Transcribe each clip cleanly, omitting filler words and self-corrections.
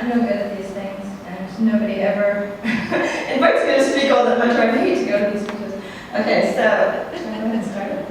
I'm no good at these things, and nobody ever invites me to speak all that much, or I hate to go to these speeches. Okay, so, should I go ahead and start it?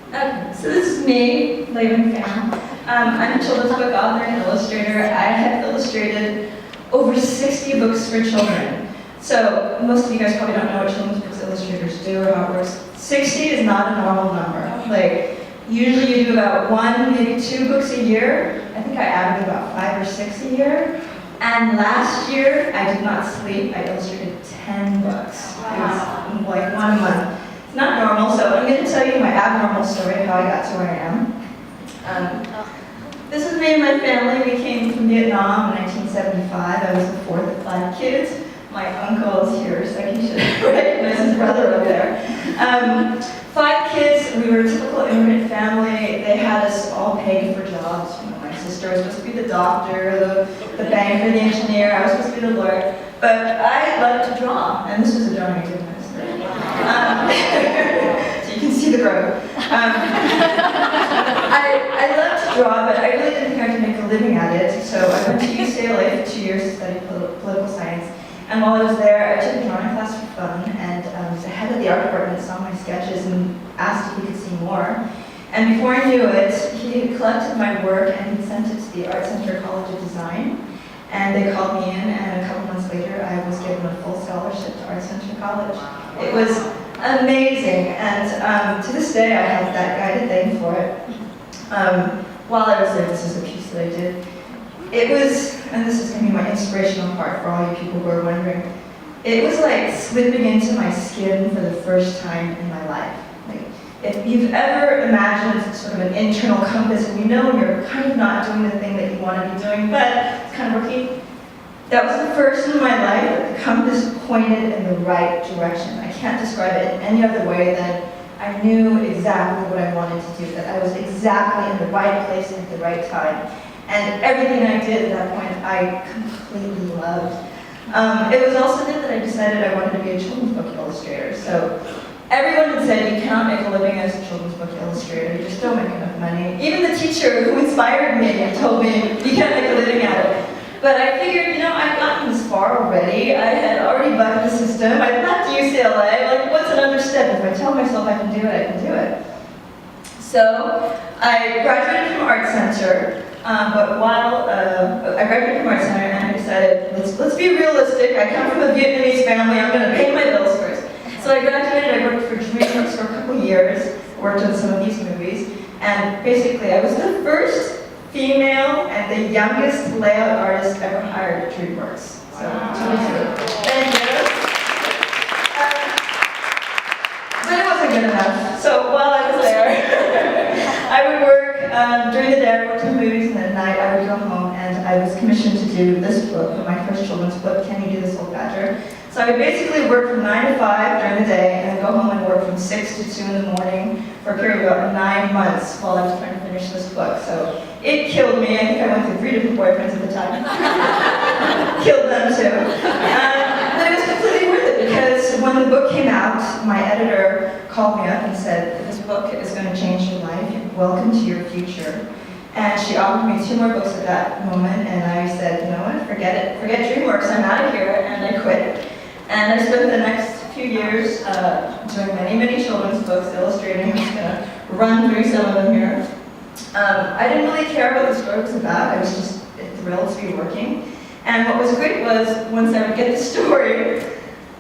Okay, so this is me, LeUyen Pham. I'm a children's book author and illustrator. I have illustrated over 60 books for children. So, most of you guys probably don't know what children's books illustrators do or how it works. 60 is not a normal number. Like, usually you do about 1, maybe 2 books a year. I think I averaged about 5 or 6 a year. And last year, I did not sleep. I illustrated 10 books. It was like 1 a month. It's not normal, so I'm going to tell you my abnormal story of how I got to where I am. This is me and my family. We came from Vietnam in 1975. I was the 4th of 5 kids. My uncle is here, so he should recognize his brother over there. 5 kids, we were a typical immigrant family. They had us all pegged for jobs. You know, my sister was supposed to be the doctor, the banker, the engineer. I was supposed to be the lawyer. But I loved to draw, and this was a drawing I did when I was there. So you can see the growth. I loved to draw, but I really didn't think I could make a living at it. So I went to UCLA for 2 years to study political science. And while I was there, I took a drawing class for fun, and the head of the art department saw my sketches and asked if he could see more. And before I knew it, he collected my work and he sent it to the Art Center College of Design. And they called me in, and a couple months later, I was given a full scholarship to Art Center College. It was amazing, and to this day, I have that guy to thank for it. While I was there, this is a piece that I did. It was, and this is going to be my inspirational part for all you people who are wondering, it was like slipping into my skin for the first time in my life. Like, if you've ever imagined sort of an internal compass, and you know when you're kind of not doing the thing that you want to be doing, but it's kind of working, that was the first in my life that the compass pointed in the right direction. I can't describe it in any other way than I knew exactly what I wanted to do, that I was exactly in the right place at the right time. And everything I did at that point, I completely loved. It was also then that I decided I wanted to be a children's book illustrator. So everyone had said you cannot make a living as a children's book illustrator, you just don't make enough money. Even the teacher who inspired me told me you can't make a living at it. But I figured, you know, I've gotten this far already. I had already bucked the system. I left UCLA. Like, what's another step? If I tell myself I can do it, I can do it. So I graduated from Art Center. But while I graduated from Art Center, and I decided, let's be realistic. I come from a Vietnamese family. I'm going to pay my bills first. So I graduated. I worked for DreamWorks for a couple years. Worked on some of these movies, and basically, I was the first female and the youngest layout artist ever hired at DreamWorks. So, thank you. But it wasn't good enough. So while I was there, I would work. During the day, I worked in movies, and at night, I would go home, and I was commissioned to do this book, my first children's book, Can You Do This, Old Badger? So I would basically work from 9 to 5 during the day, and then go home and work from 6 to 2 in the morning for a period of about 9 months while I was trying to finish this book. So it killed me. I think I went through 3 different boyfriends at the time. Killed them too. But it was completely worth it, because when the book came out, my editor called me up and said, this book is going to change your life. Welcome to your future. And she offered me 2 more books at that moment, and I said, you know what, forget it. Forget DreamWorks, I'm out of here, and I quit. And I spent the next few years doing many, many children's books, illustrating. I'm just going to run through some of them here. I didn't really care what the story was about. I was just thrilled to be working. And what was great was, once I would get the story,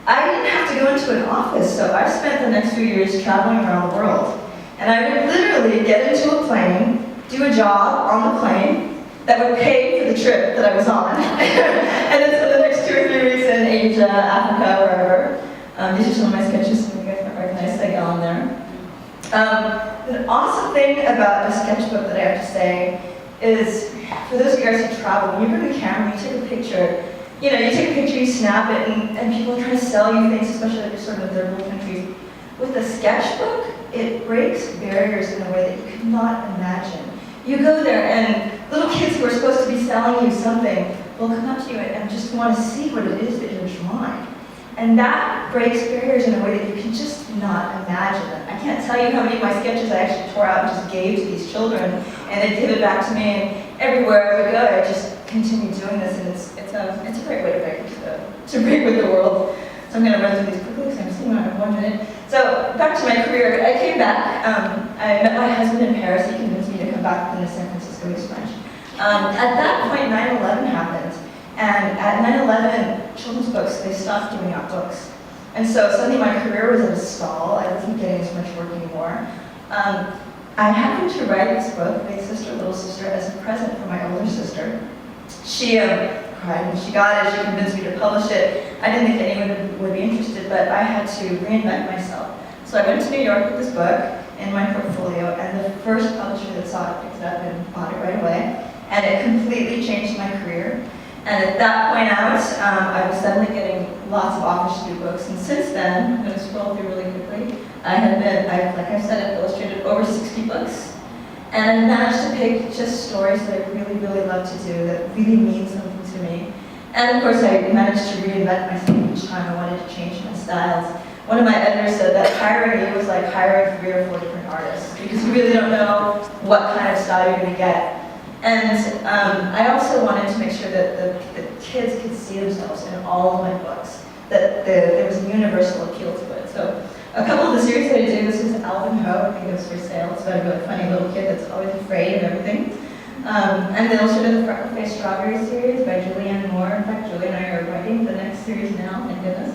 I didn't have to go into an office. So I spent the next few years traveling around the world. And I would literally get into a plane, do a job on the plane that would pay for the trip that I was on. And then spend the next 2 or 3 weeks in Asia, Africa, wherever. These are some of my sketches, so you guys might recognize I got on there. An awesome thing about a sketchbook that I have to say is, for those of you guys who travel, when you bring a camera, you take a picture, you take a picture, you snap it, and people try to sell you things, especially like sort of third world countries. With a sketchbook, it breaks barriers in a way that you could not imagine. You go there, and little kids who are supposed to be selling you something will come up to you and just want to see what it is that you're drawing. And that breaks barriers in a way that you can just not imagine. I can't tell you how many of my sketches I actually tore out and just gave to these children, and they gave it back to me, and everywhere I would go, I just continue doing this, and it's a great way to break with the world. So I'm going to run through these quickly because I'm seeing on in 1 minute. So back to my career, I came back. I met my husband in Paris. He convinced me to come back to San Francisco. He's French. At that point, 9/11 happened, and at 9/11, children's books, they stopped giving out books. And so suddenly my career was at a stall. I wasn't getting as much work anymore. I happened to write this book, Big Sister, Little Sister, as a present for my older sister. She cried when she got it. She convinced me to publish it. I didn't think anyone would be interested, but I had to reinvent myself. So I went to New York with this book in my portfolio, and the first publisher that saw it picked it up and bought it right away. And it completely changed my career. And at that point out, I was suddenly getting lots of offers to do books. And since then, I'm going to scroll through really quickly, like I said, I've illustrated over 60 books. And I've managed to pick just stories that I really, really love to do, that really mean something to me. And of course, I managed to reinvent myself each time I wanted to change my styles. One of my editors said that hiring me was like hiring 3 or 4 different artists, because you really don't know what kind of style you're going to get. And I also wanted to make sure that the kids could see themselves in all of my books, that there was a universal appeal to it. So a couple of the series that I did, this is Alvin Ho, I think it was for sale. It's about a really funny little kid that's always afraid of everything. And then also the Freckle-Faced Strawberry series by LeUyen Pham. In fact, Julie and I are writing the next series now, thank goodness.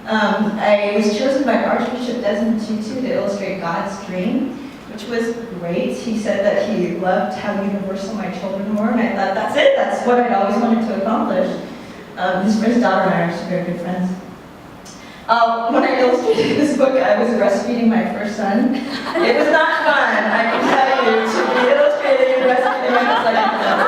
I was chosen by Archbishop Desmond Tutu to illustrate God's Dream, which was great. He said that he loved how universal my children were, and I thought, that's it, that's what I'd always wanted to accomplish. His daughter and I are just very good friends. When I illustrated this book, I was breastfeeding my first son. It was not fun, I can tell you, to be illustrating and breastfeeding my second son.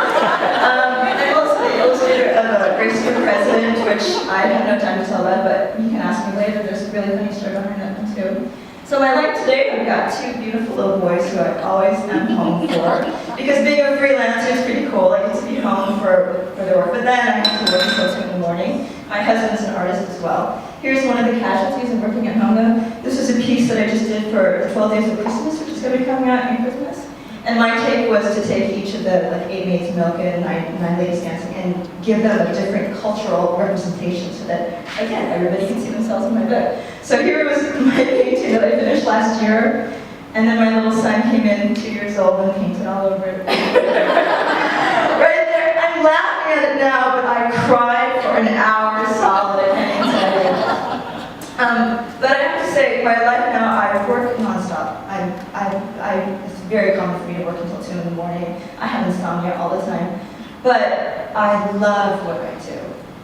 I'm also the illustrator of Grace for President, which I have no time to tell about, but you can ask me later. There's a really funny story behind that one too. So my life today, I've got 2 beautiful little boys who I always am home for. Because being a freelancer is pretty cool. I get to be home for their work, but then I have to work until 2 in the morning. My husband's an artist as well. Here's one of the casualties of working at home though. This is a piece that I just did for the 12 Days of Christmas, which is going to be coming out in Christmas. And my take was to take each of the 8 maids milk and 9 ladies dancing and give them a different cultural representation so that, again, everybody can see themselves in my book. So here was my painting that I finished last year, and then my little son came in, 2 years old, and painted all over it. Right there, I'm laughing at it now, but I cried for an hour solid, I can't even tell you. But I have to say, my life now, I work nonstop. It's very common for me to work until 2 in the morning. I have insomnia all the time. But I love what I do.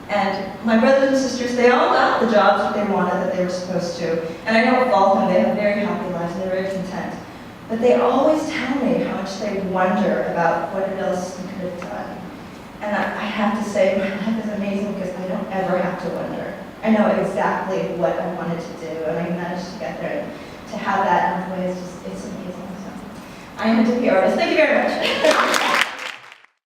And my brothers and sisters, they all got the jobs that they wanted, that they were supposed to. And I don't fault them, they have very happy lives, and they're very content. But they always tell me how much they wonder about what else they could have done. And I have to say, my life is amazing because I don't ever have to wonder. I know exactly what I wanted to do, and I managed to get there. And to have that in the way, it's amazing. So I am a DP artist. Thank you very much.